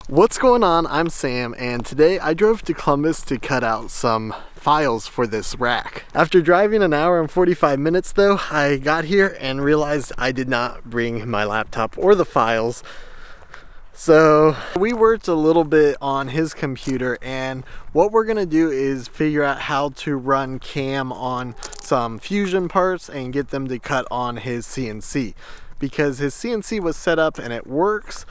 What's going on? I'm Sam, and today I drove to Columbus to cut out some files for this rack. After driving an hour and 45 minutes though, I got here and realized I did not bring my laptop or the files. So we worked a little bit on his computer, and what we're gonna do is figure out how to run cam on some fusion parts and get them to cut on his CNC, because his CNC was set up and it works,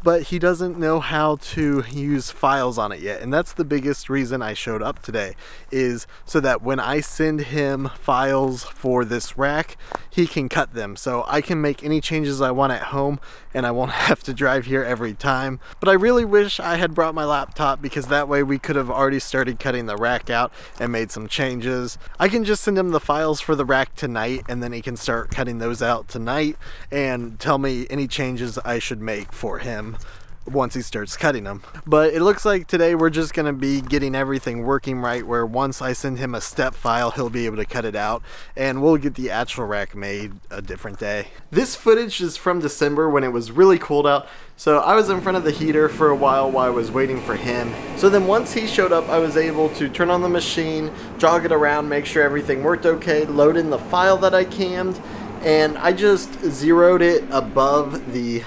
but he doesn't know how to use files on it yet. And that's the biggest reason I showed up today, is so that when I send him files for this rack, he can cut them. So I can make any changes I want at home and I won't have to drive here every time. But I really wish I had brought my laptop, because that way we could have already started cutting the rack out and made some changes. I can just send him the files for the rack tonight, and then he can start cutting those out tonight and tell me any changes I should make for him once he starts cutting them. But it looks like today we're just gonna be getting everything working right, where once I send him a step file, he'll be able to cut it out, and we'll get the actual rack made a different day. This footage is from December when it was really cold out, so I was in front of the heater for a while I was waiting for him. So then once he showed up, I was able to turn on the machine, jog it around, make sure everything worked okay, load in the file that I cammed, and I just zeroed it above the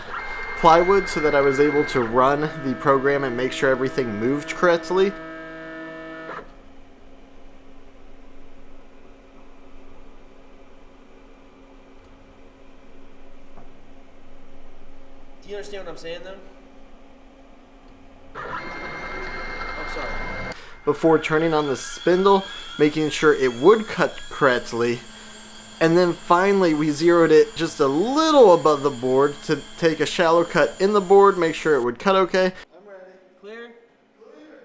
plywood so that I was able to run the program and make sure everything moved correctly. Do you understand what I'm saying though? I'm sorry. Before turning on the spindle, making sure it would cut correctly. And then finally we zeroed it just a little above the board to take a shallow cut in the board, make sure it would cut okay. I'm ready. Clear? Clear.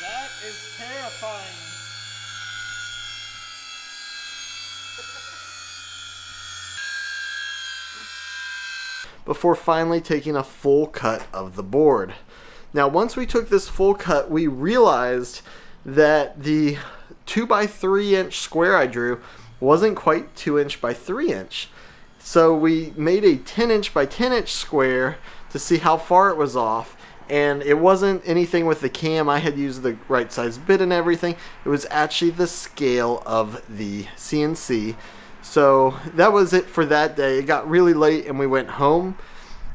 That is terrifying. Before finally taking a full cut of the board. Now once we took this full cut, we realized that the 2x3 inch square I drew wasn't quite 2 inch by 3 inch. So we made a 10 inch by 10 inch square to see how far it was off. And it wasn't anything with the cam. I had used the right size bit and everything. It was actually the scale of the CNC. So that was it for that day. It got really late and we went home.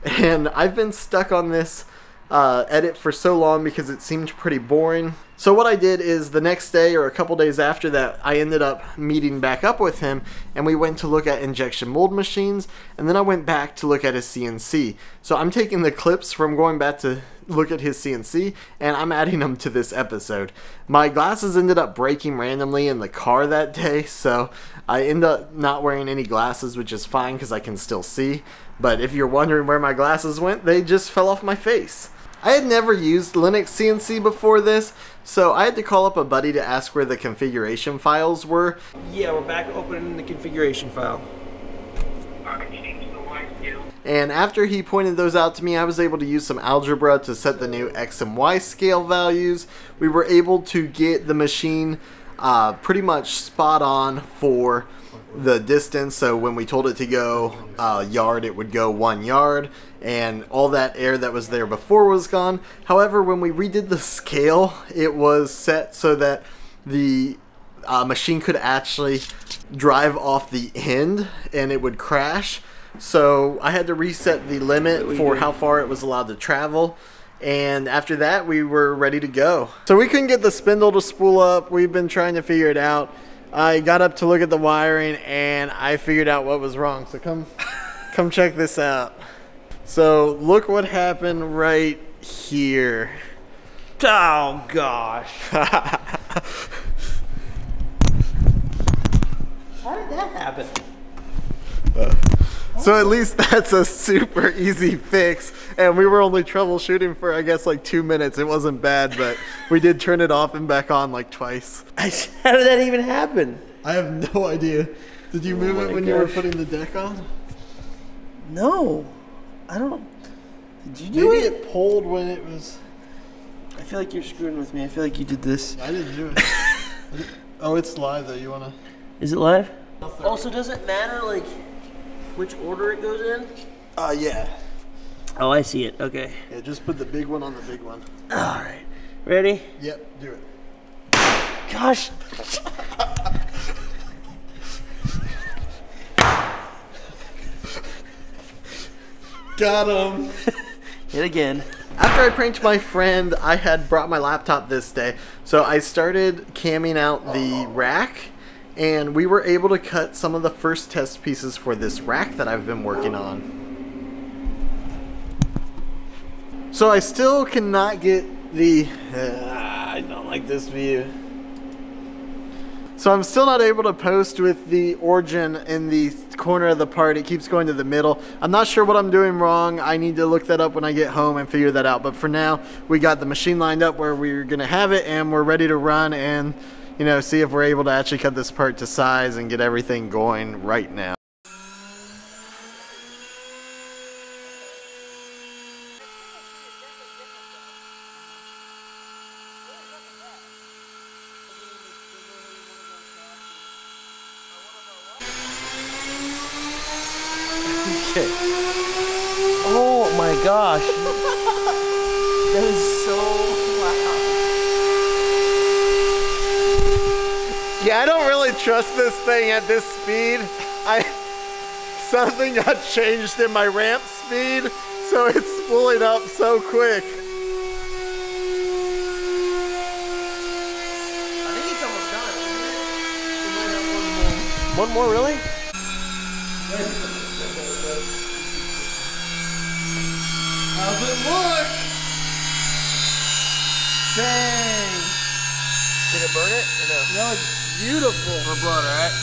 And I've been stuck on this edit for so long because it seemed pretty boring. So what I did is the next day or a couple days after that, I ended up meeting back up with him, and we went to look at injection mold machines, and then I went back to look at his CNC. So I'm taking the clips from going back to look at his CNC and I'm adding them to this episode. My glasses ended up breaking randomly in the car that day, so I ended up not wearing any glasses, which is fine because I can still see. But if you're wondering where my glasses went, they just fell off my face. I had never used Linux CNC before this, so I had to call up a buddy to ask where the configuration files were. Yeah, we're back opening the configuration file. And after he pointed those out to me, I was able to use some algebra to set the new X and Y scale values. We were able to get the machine pretty much spot on for the distance. So when we told it to go yard, it would go 1 yard, and all that air that was there before was gone. However, when we redid the scale, it was set so that the machine could actually drive off the end and it would crash. So I had to reset the limit for how far it was allowed to travel. And after that, we were ready to go. So we couldn't get the spindle to spool up. We've been trying to figure it out. I got up to look at the wiring and I figured out what was wrong. So come check this out. So look what happened right here. Oh gosh. How did that happen? So at least that's a super easy fix. And we were only troubleshooting for, I guess, like 2 minutes. It wasn't bad, but we did turn it off and back on like twice. How did that even happen? I have no idea. Did you move it when you were putting the deck on? No. I don't. Did you do Maybe it? it pulled when it was... I feel like you're screwing with me. I feel like you did this. I didn't do it. Oh, it's live though. You wanna? Is it live? Also, does it matter like which order it goes in? Yeah. Oh, I see it. Okay. Yeah, just put the big one on the big one. All right. Ready? Yep, do it. Gosh. Got him. Hit again. After I pranked my friend, I had brought my laptop this day, so I started camming out the rack, and we were able to cut some of the first test pieces for this rack that I've been working on. So I still cannot get the... I don't like this view. So I'm still not able to post with the origin in the corner of the part. It keeps going to the middle. I'm not sure what I'm doing wrong. I need to look that up when I get home and figure that out. But for now, we got the machine lined up where we're gonna have it, and we're ready to run and, you know, see if we're able to actually cut this part to size and get everything going right now. Okay. Oh my gosh. That is so loud. Yeah, I don't really trust this thing at this speed. Something got changed in my ramp speed, so it's spooling up so quick. I think it's almost done, isn't it? We might have one more. One more, really? How's it look? Dang. Did it burn it or no? No, it's beautiful. We're blowing, alright?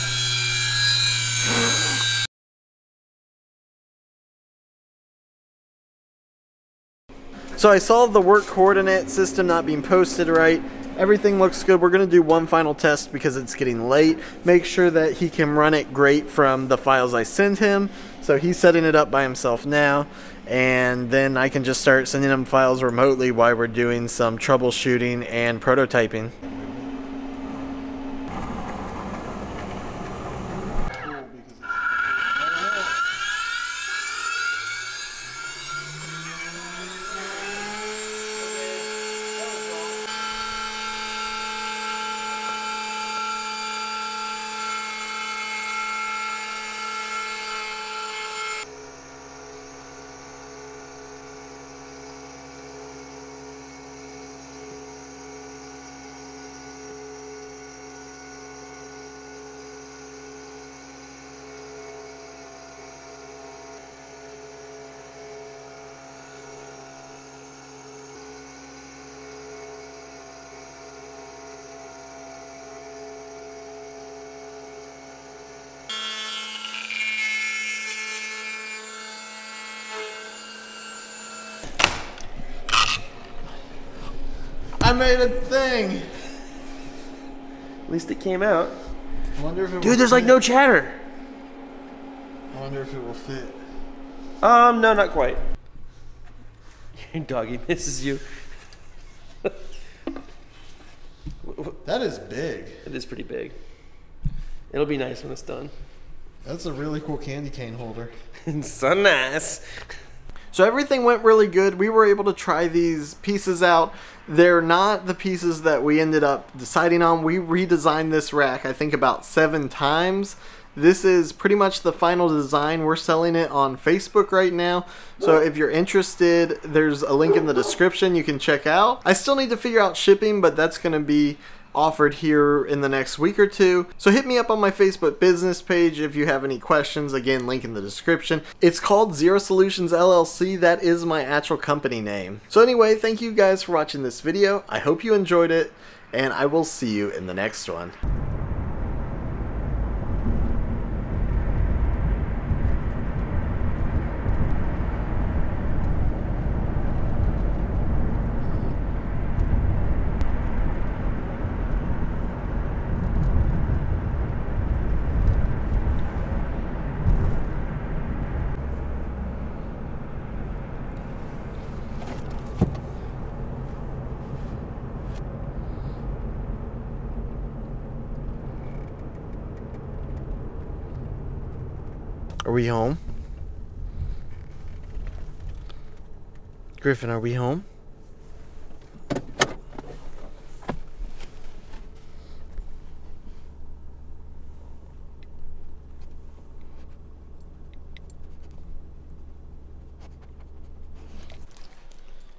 So I solved the work coordinate system not being posted right. Everything looks good. We're going to do one final test because it's getting late. Make sure that he can run it great from the files I send him. So he's setting it up by himself now. And then I can just start sending him files remotely while we're doing some troubleshooting and prototyping. I made a thing. At least it came out. I wonder if it Dude, there's like no chatter. I wonder if it will fit. No, not quite. Your doggy misses you. That is big. It is pretty big. It'll be nice when it's done. That's a really cool candy cane holder. It's so nice. So everything went really good. We were able to try these pieces out. They're not the pieces that we ended up deciding on. We redesigned this rack, I think, about 7 times. This is pretty much the final design. We're selling it on Facebook right now. So if you're interested, there's a link in the description you can check out. I still need to figure out shipping, but that's going to be offered here in the next week or 2. So hit me up on my Facebook business page if you have any questions. Again, link in the description. It's called Zero Solutions LLC. That is my actual company name. So anyway, thank you guys for watching this video. I hope you enjoyed it, and I will see you in the next one. Are we home? Griffin, are we home?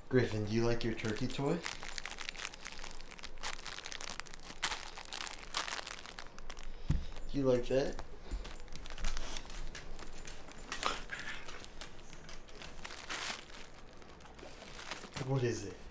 Griffin, do you like your turkey toy? Do you like that? What is it?